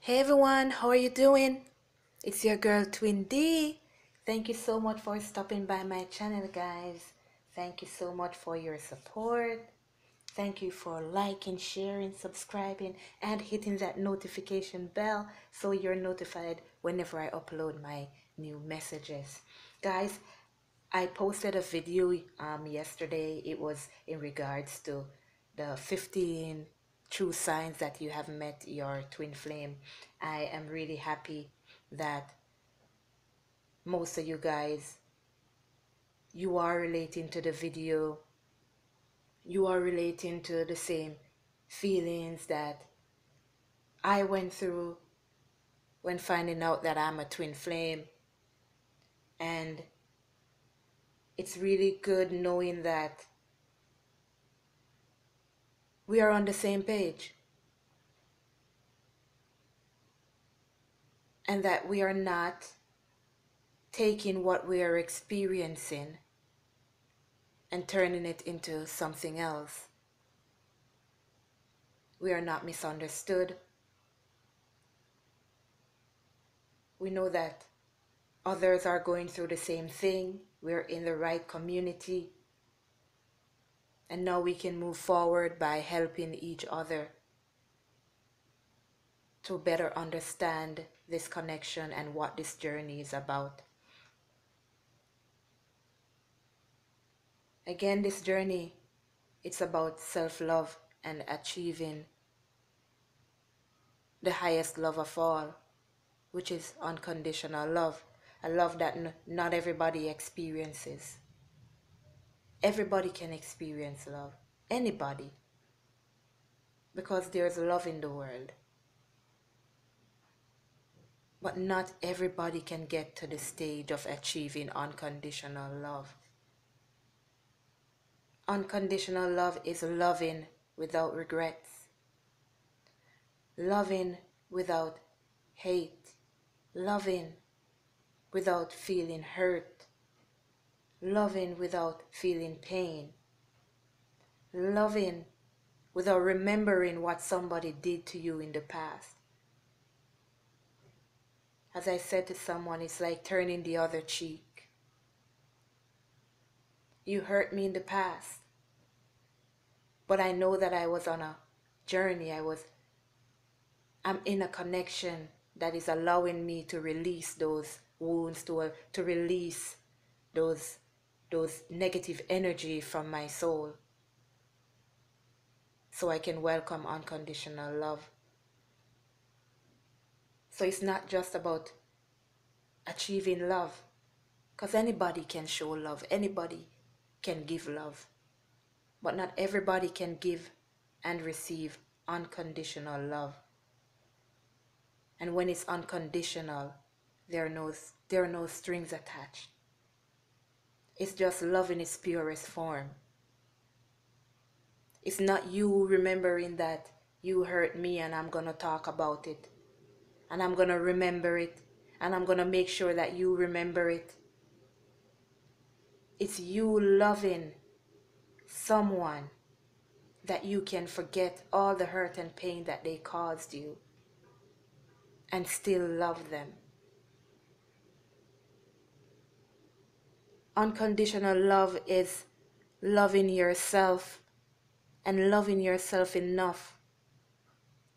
Hey everyone, how are you doing? It's your girl Twin D. Thank you so much for stopping by my channel, guys. Thank you so much for your support. Thank you for liking, sharing, subscribing, and hitting that notification bell so you're notified whenever I upload my new messages. Guys, I posted a video yesterday. It was in regards to the 15 true signs that you have met your twin flame. I am really happy that most of you guys, you are relating to the video. You are relating to the same feelings that I went through when finding out that I'm a twin flame. And it's really good knowing that we are on the same page and that we are not taking what we are experiencing and turning it into something else. We are not misunderstood. We know that others are going through the same thing. We're in the right community. And now we can move forward by helping each other to better understand this connection and what this journey is about. Again, this journey, it's about self-love and achieving the highest love of all, which is unconditional love, a love that not everybody experiences. Everybody can experience love, anybody, because there's love in the world. But not everybody can get to the stage of achieving unconditional love. Unconditional love is loving without regrets, loving without hate, loving without feeling hurt, loving without feeling pain, loving without remembering what somebody did to you in the past. As I said to someone, it's like turning the other cheek. You hurt me in the past, but I know that I was on a journey. I'm in a connection that is allowing me to release those wounds, to release those negative energy from my soul, so I can welcome unconditional love. So it's not just about achieving love, because anybody can show love, anybody can give love, but not everybody can give and receive unconditional love. And when it's unconditional, there are no strings attached. It's just love in its purest form. It's not you remembering that you hurt me and I'm going to talk about it. And I'm going to remember it. And I'm going to make sure that you remember it. It's you loving someone that you can forget all the hurt and pain that they caused you and still love them. Unconditional love is loving yourself and loving yourself enough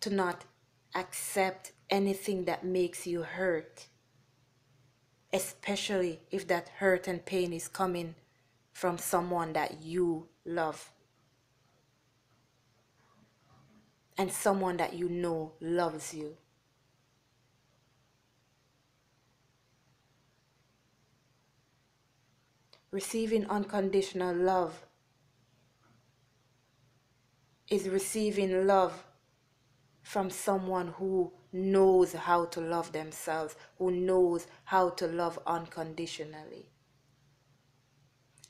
to not accept anything that makes you hurt, especially if that hurt and pain is coming from someone that you love and someone that you know loves you. Receiving unconditional love is receiving love from someone who knows how to love themselves, who knows how to love unconditionally.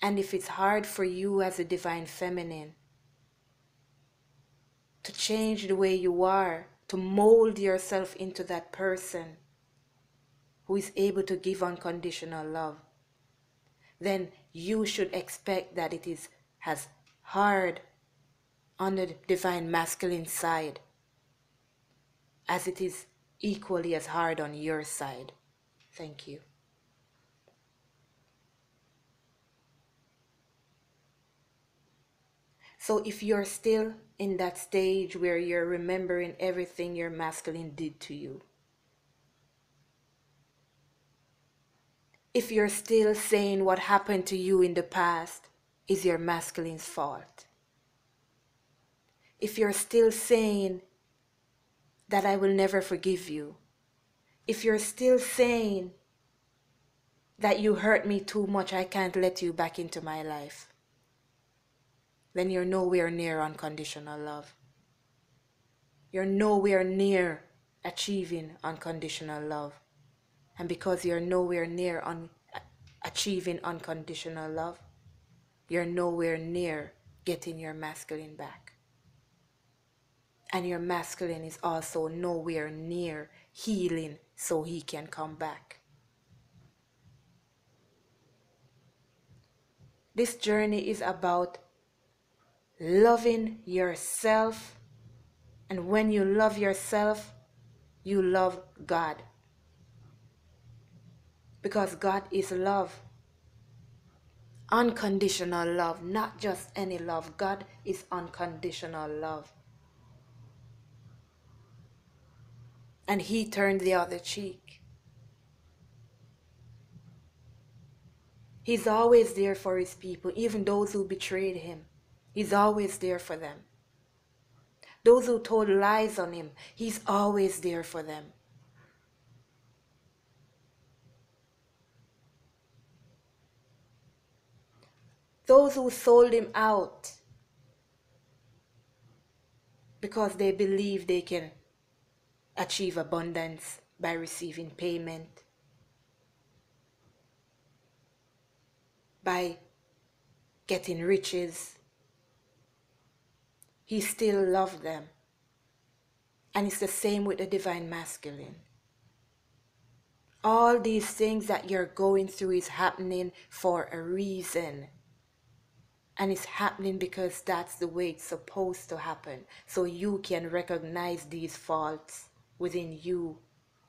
And if it's hard for you as a divine feminine to change the way you are, to mold yourself into that person who is able to give unconditional love, then you should expect that it is as hard on the divine masculine side as it is equally as hard on your side. Thank you. So if you're still in that stage where you're remembering everything your masculine did to you, if you're still saying what happened to you in the past is your masculine's fault, if you're still saying that I will never forgive you, if you're still saying that you hurt me too much, I can't let you back into my life, then you're nowhere near unconditional love. You're nowhere near achieving unconditional love. And because you're nowhere near achieving unconditional love, you're nowhere near getting your masculine back. And your masculine is also nowhere near healing so he can come back. This journey is about loving yourself. And when you love yourself, you love God. Because God is love. Unconditional love, not just any love. God is unconditional love. And he turned the other cheek. He's always there for his people, even those who betrayed him. He's always there for them. Those who told lies on him, he's always there for them. Those who sold him out because they believe they can achieve abundance by receiving payment, by getting riches, he still loved them. And it's the same with the divine masculine. All these things that you're going through is happening for a reason. And it's happening because that's the way it's supposed to happen. So you can recognize these faults within you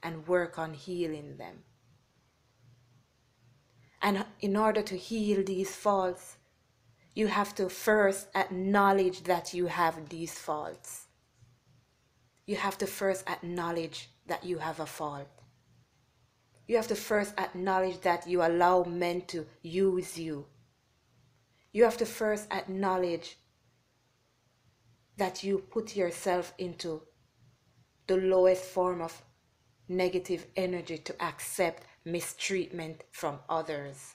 and work on healing them. And in order to heal these faults, you have to first acknowledge that you have these faults. You have to first acknowledge that you have a fault. You have to first acknowledge that you allow men to use you. You have to first acknowledge that you put yourself into the lowest form of negative energy to accept mistreatment from others.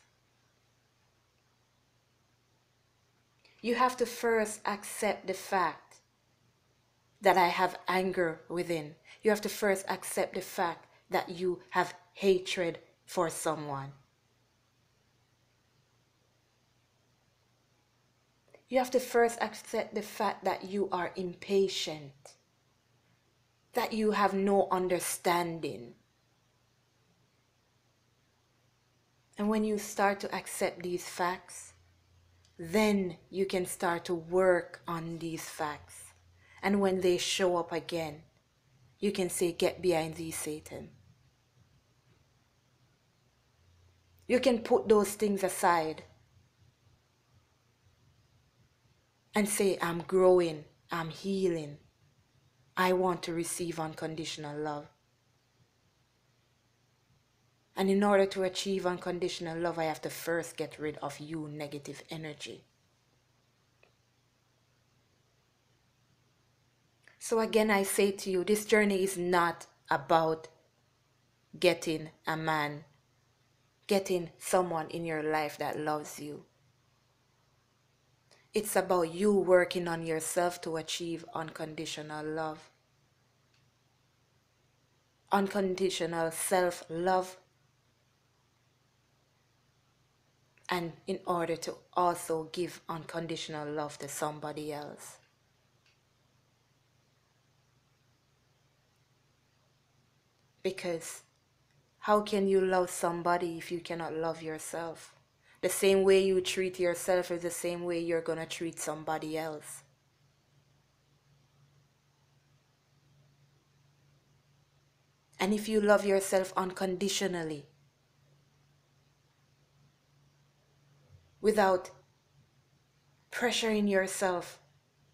You have to first accept the fact that I have anger within. You have to first accept the fact that you have hatred for someone. You have to first accept the fact that you are impatient, that you have no understanding. And when you start to accept these facts, then you can start to work on these facts. And when they show up again, you can say, "Get behind thee, Satan." You can put those things aside and say, "I'm growing, I'm healing. I want to receive unconditional love. And in order to achieve unconditional love, I have to first get rid of you negative energy." So again, I say to you, this journey is not about getting a man, getting someone in your life that loves you. It's about you working on yourself to achieve unconditional love. Unconditional self-love. And in order to also give unconditional love to somebody else. Because how can you love somebody if you cannot love yourself? The same way you treat yourself is the same way you're going to treat somebody else. And if you love yourself unconditionally, without pressuring yourself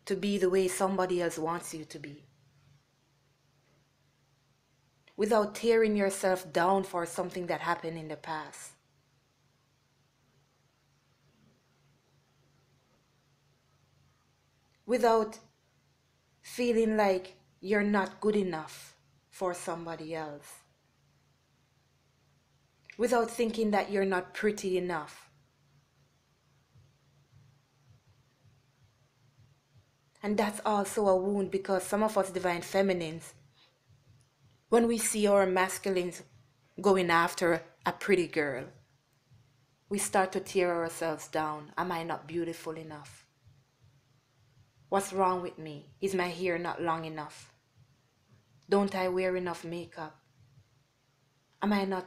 to be the way somebody else wants you to be, without tearing yourself down for something that happened in the past, without feeling like you're not good enough for somebody else, without thinking that you're not pretty enough. And that's also a wound, because some of us divine feminines, when we see our masculines going after a pretty girl, we start to tear ourselves down. Am I not beautiful enough? What's wrong with me? Is my hair not long enough? Don't I wear enough makeup? Am I not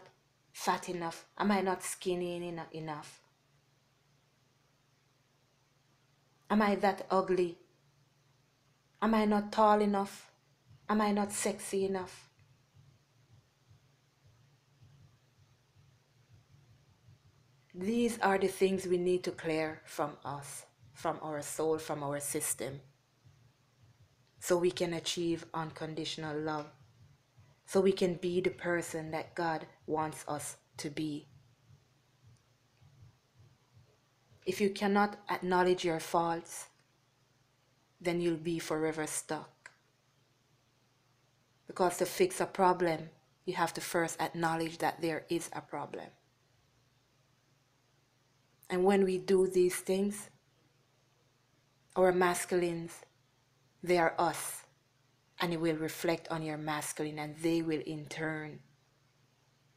fat enough? Am I not skinny enough? Am I that ugly? Am I not tall enough? Am I not sexy enough? These are the things we need to clear from us, from our soul, from our system, so we can achieve unconditional love, so we can be the person that God wants us to be. If you cannot acknowledge your faults, then you'll be forever stuck. Because to fix a problem, you have to first acknowledge that there is a problem. And when we do these things, our masculines, they are us. And it will reflect on your masculine, and they will in turn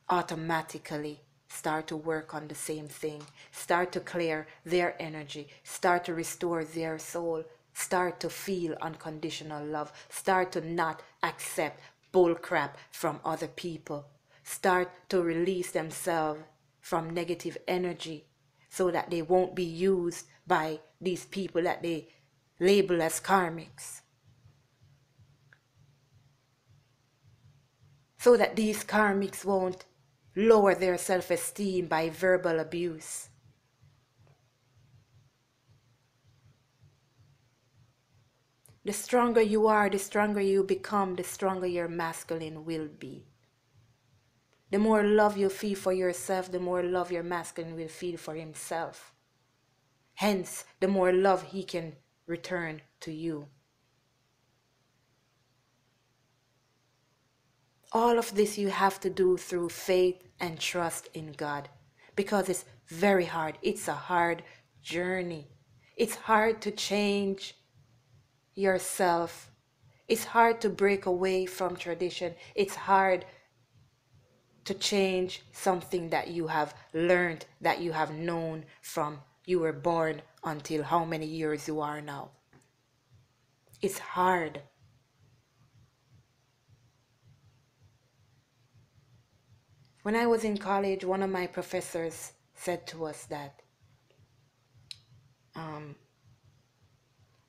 automatically start to work on the same thing, start to clear their energy, start to restore their soul, start to feel unconditional love, start to not accept bull crap from other people, start to release themselves from negative energy so that they won't be used by these people that they label as karmics. So that these karmics won't lower their self-esteem by verbal abuse. The stronger you are, the stronger you become, the stronger your masculine will be. The more love you feel for yourself, the more love your masculine will feel for himself. Hence, the more love he can return to you. All of this you have to do through faith and trust in God, because it's very hard. It's a hard journey. It's hard to change yourself. It's hard to break away from tradition. It's hard to change something that you have learned, that you have known from you were born until how many years you are now. It's hard. When I was in college, one of my professors said to us that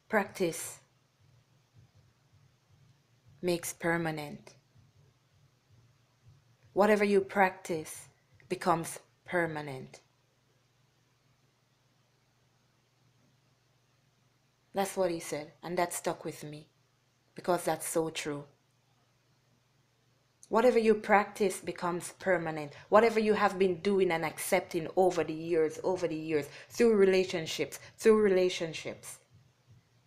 practice makes permanent. Whatever you practice becomes permanent. That's what he said, and that stuck with me, because that's so true. Whatever you practice becomes permanent. Whatever you have been doing and accepting over the years, through relationships,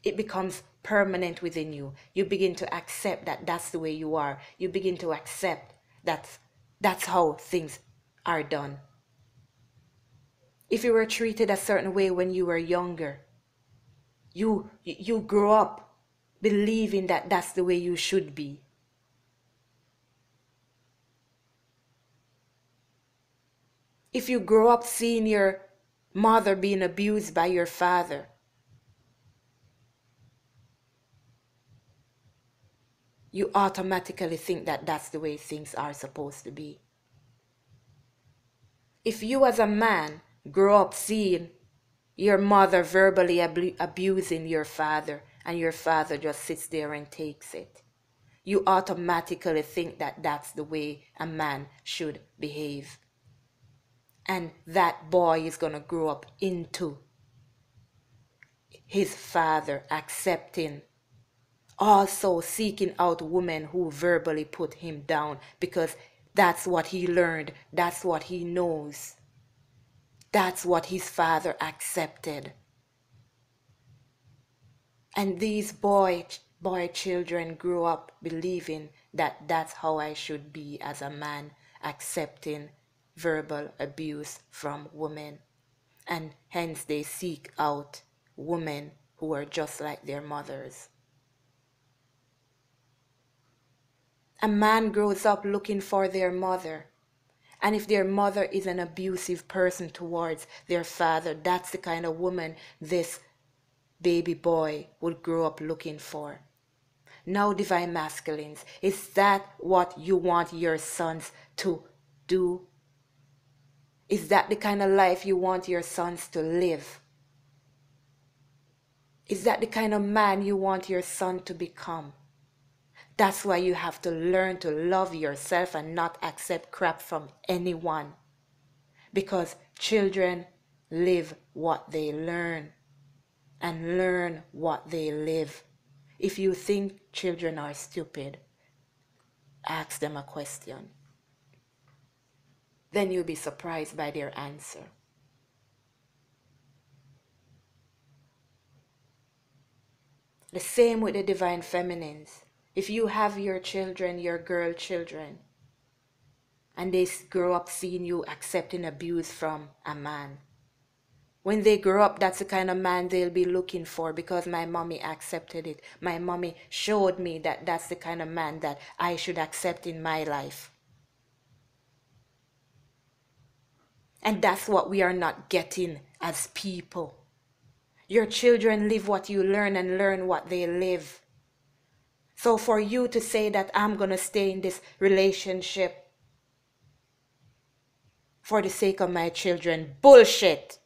it becomes permanent within you. You begin to accept that that's the way you are. You begin to accept that that's how things are done. If you were treated a certain way when you were younger, you grow up believing that that's the way you should be. If you grow up seeing your mother being abused by your father, you automatically think that that's the way things are supposed to be. If you as a man grow up seeing your mother verbally abusing your father, and your father just sits there and takes it, you automatically think that that's the way a man should behave. And that boy is going to grow up into his father accepting, also seeking out women who verbally put him down, because that's what he learned, that's what he knows, that's what his father accepted. And these boy children grew up believing that that's how I should be as a man, accepting verbal abuse from women. And hence they seek out women who are just like their mothers. A man grows up looking for their mother. And if their mother is an abusive person towards their father, that's the kind of woman this baby boy would grow up looking for. Now, divine masculines, is that what you want your sons to do? Is that the kind of life you want your sons to live? Is that the kind of man you want your son to become? That's why you have to learn to love yourself and not accept crap from anyone. Because children live what they learn and learn what they live. If you think children are stupid, ask them a question. Then you'll be surprised by their answer. The same with the divine feminines. If you have your children, your girl children, and they grow up seeing you accepting abuse from a man, when they grow up, that's the kind of man they'll be looking for, because my mommy accepted it. My mommy showed me that that's the kind of man that I should accept in my life. And that's what we are not getting as people. Your children live what you learn and learn what they live. So for you to say that I'm going to stay in this relationship for the sake of my children, bullshit.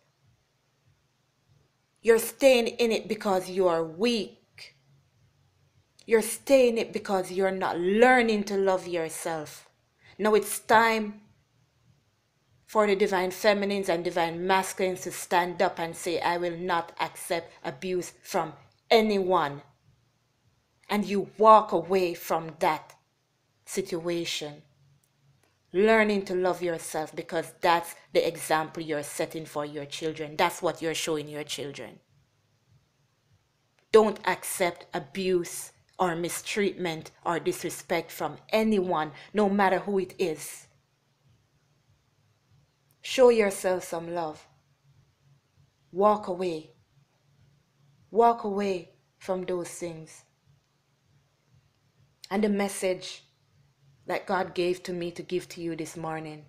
You're staying in it because you are weak. You're staying in it because you're not learning to love yourself. Now it's time for the divine feminines and divine masculines to stand up and say, I will not accept abuse from anyone. And you walk away from that situation. Learning to love yourself, because that's the example you're setting for your children. That's what you're showing your children. Don't accept abuse or mistreatment or disrespect from anyone, no matter who it is. Show yourself some love. Walk away. Walk away from those things. And the message that God gave to me to give to you this morning,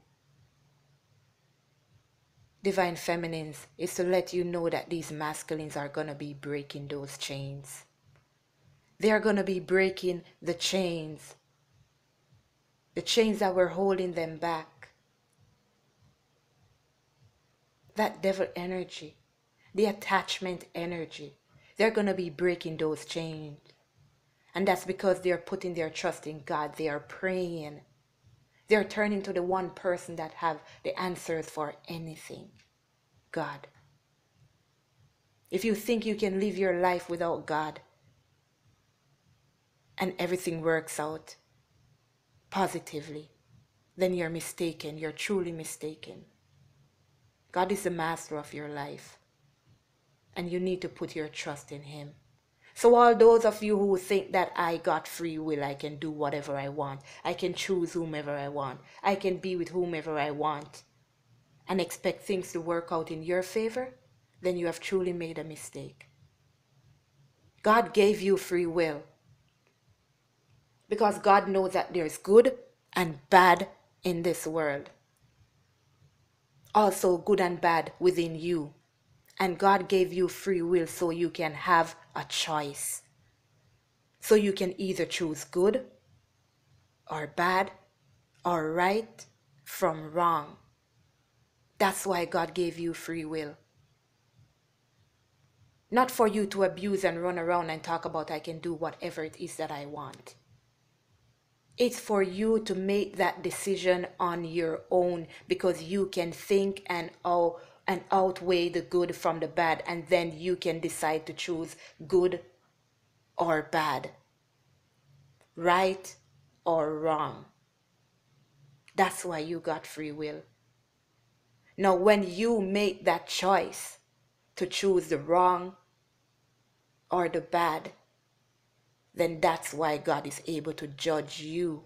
divine feminines, is to let you know that these masculines are going to be breaking those chains. They are going to be breaking the chains that were holding them back. That devil energy, the attachment energy, they're going to be breaking those chains. And that's because they're putting their trust in God. They are praying. They're turning to the one person that have the answers for anything, God. If you think you can live your life without God and everything works out positively, then you're mistaken. You're truly mistaken. God is the master of your life, and you need to put your trust in Him. So all those of you who think that I got free will, I can do whatever I want, I can choose whomever I want, I can be with whomever I want, and expect things to work out in your favor, then you have truly made a mistake. God gave you free will because God knows that there's good and bad in this world. Also good and bad within you. And God gave you free will so you can have a choice. So you can either choose good or bad or right from wrong. That's why God gave you free will. Not for you to abuse and run around and talk about I can do whatever it is that I want. It's for you to make that decision on your own, because you can think and outweigh the good from the bad, and then you can decide to choose good or bad, right or wrong. That's why you got free will. Now, when you make that choice to choose the wrong or the bad, then that's why God is able to judge you.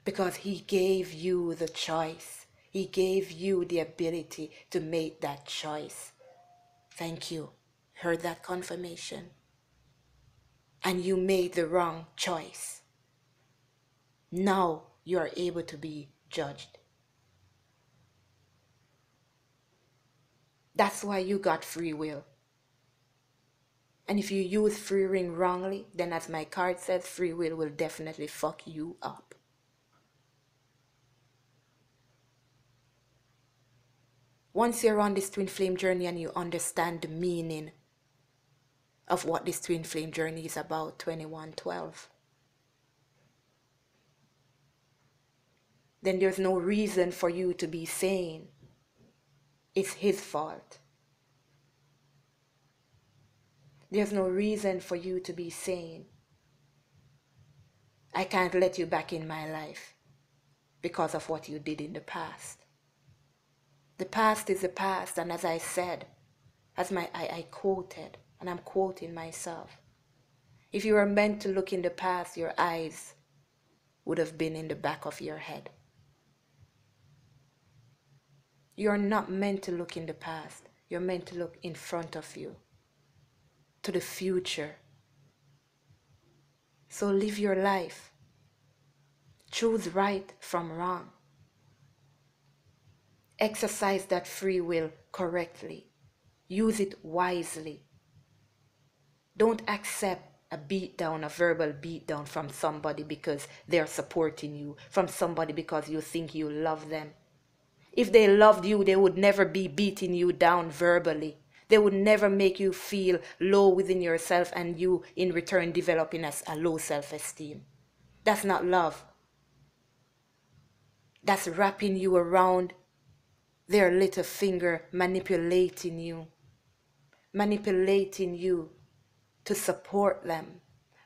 Because He gave you the choice. He gave you the ability to make that choice. Thank you. Heard that confirmation? And you made the wrong choice. Now you are able to be judged. That's why you got free will. And if you use free will wrongly, then as my card says, free will definitely fuck you up. Once you're on this twin flame journey and you understand the meaning of what this twin flame journey is about, 2112, then there's no reason for you to be saying it's his fault. There's no reason for you to be saying I can't let you back in my life because of what you did in the past. The past is the past, and as I said, I quoted, and I'm quoting myself, if you were meant to look in the past, your eyes would have been in the back of your head. You're not meant to look in the past. You're meant to look in front of you, to the future. So live your life. Choose right from wrong. Exercise that free will correctly. Use it wisely. Don't accept a beatdown, a verbal beatdown from somebody because they're supporting you, from somebody because you think you love them. If they loved you, they would never be beating you down verbally. They would never make you feel low within yourself and you in return developing a low self-esteem. That's not love. That's wrapping you around their little finger, manipulating you to support them,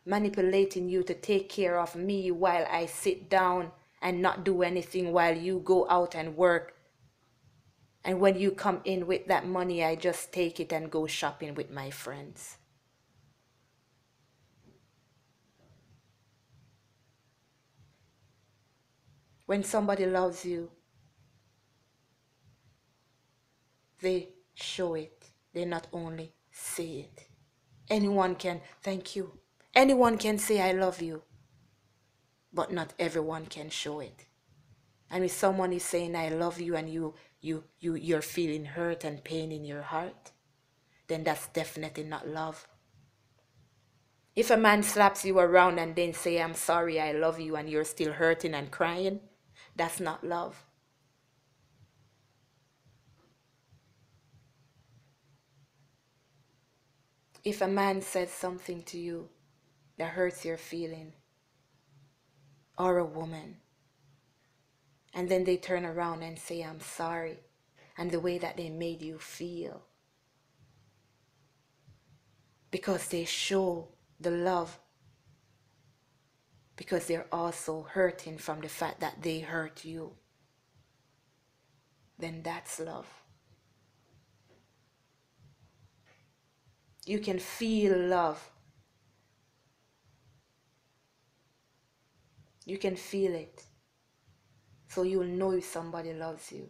manipulating you to take care of me while I sit down and not do anything while you go out and work. And when you come in with that money, I just take it and go shopping with my friends. When somebody loves you, they show it. They not only say it. Anyone can, thank you. Anyone can say I love you, but not everyone can show it. And if someone is saying I love you and you're feeling hurt and pain in your heart, then that's definitely not love. If a man slaps you around and then say I'm sorry, I love you, and you're still hurting and crying, that's not love. If a man says something to you that hurts your feeling, or a woman, and then they turn around and say I'm sorry, and the way that they made you feel, because they show the love, because they're also hurting from the fact that they hurt you, then that's love. You can feel love. You can feel it. So you'll know if somebody loves you.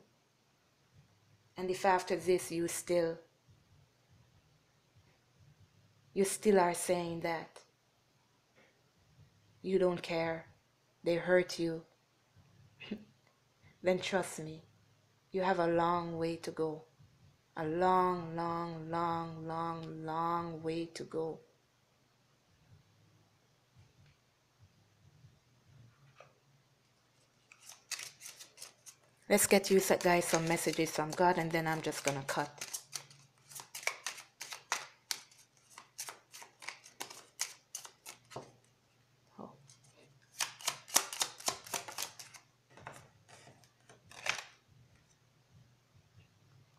And if after this you still are saying that you don't care, they hurt you, then trust me, you have a long way to go. A long, long, long, long, long way to go. Let's get you guys some messages from God, and then I'm just gonna cut.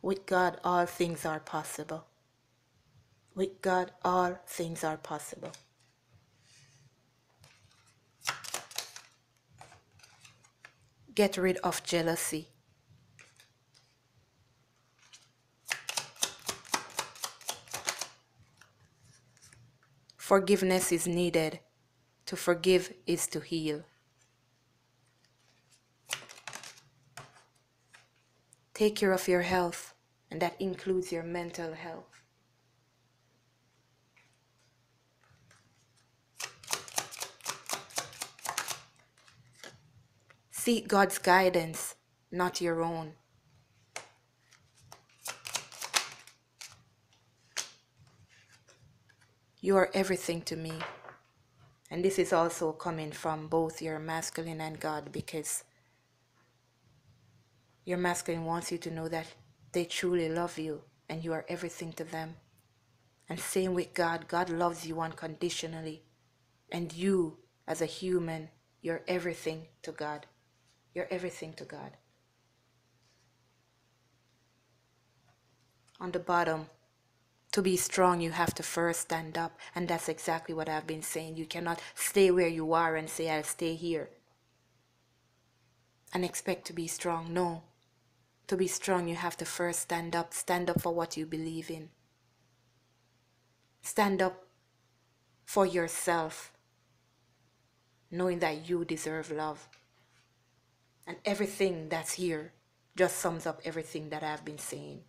With God, all things are possible. With God, all things are possible. Get rid of jealousy. Forgiveness is needed. To forgive is to heal. Take care of your health, and that includes your mental health. Seek God's guidance, not your own. You are everything to me. And this is also coming from both your masculine and God, because your masculine wants you to know that they truly love you and you are everything to them. And same with God. God loves you unconditionally. And you, as a human, you're everything to God. You're everything to God. On the bottom, to be strong, you have to first stand up. And that's exactly what I've been saying. You cannot stay where you are and say, I'll stay here and expect to be strong. No. To be strong, you have to first stand up. Stand up for what you believe in. Stand up for yourself, knowing that you deserve love. And everything that's here just sums up everything that I've been saying.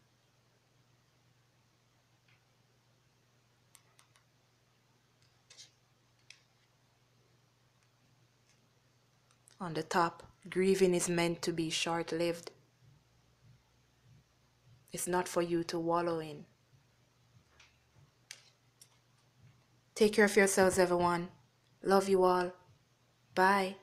On the top, grieving is meant to be short-lived. It's not for you to wallow in. Take care of yourselves, everyone. Love you all. Bye.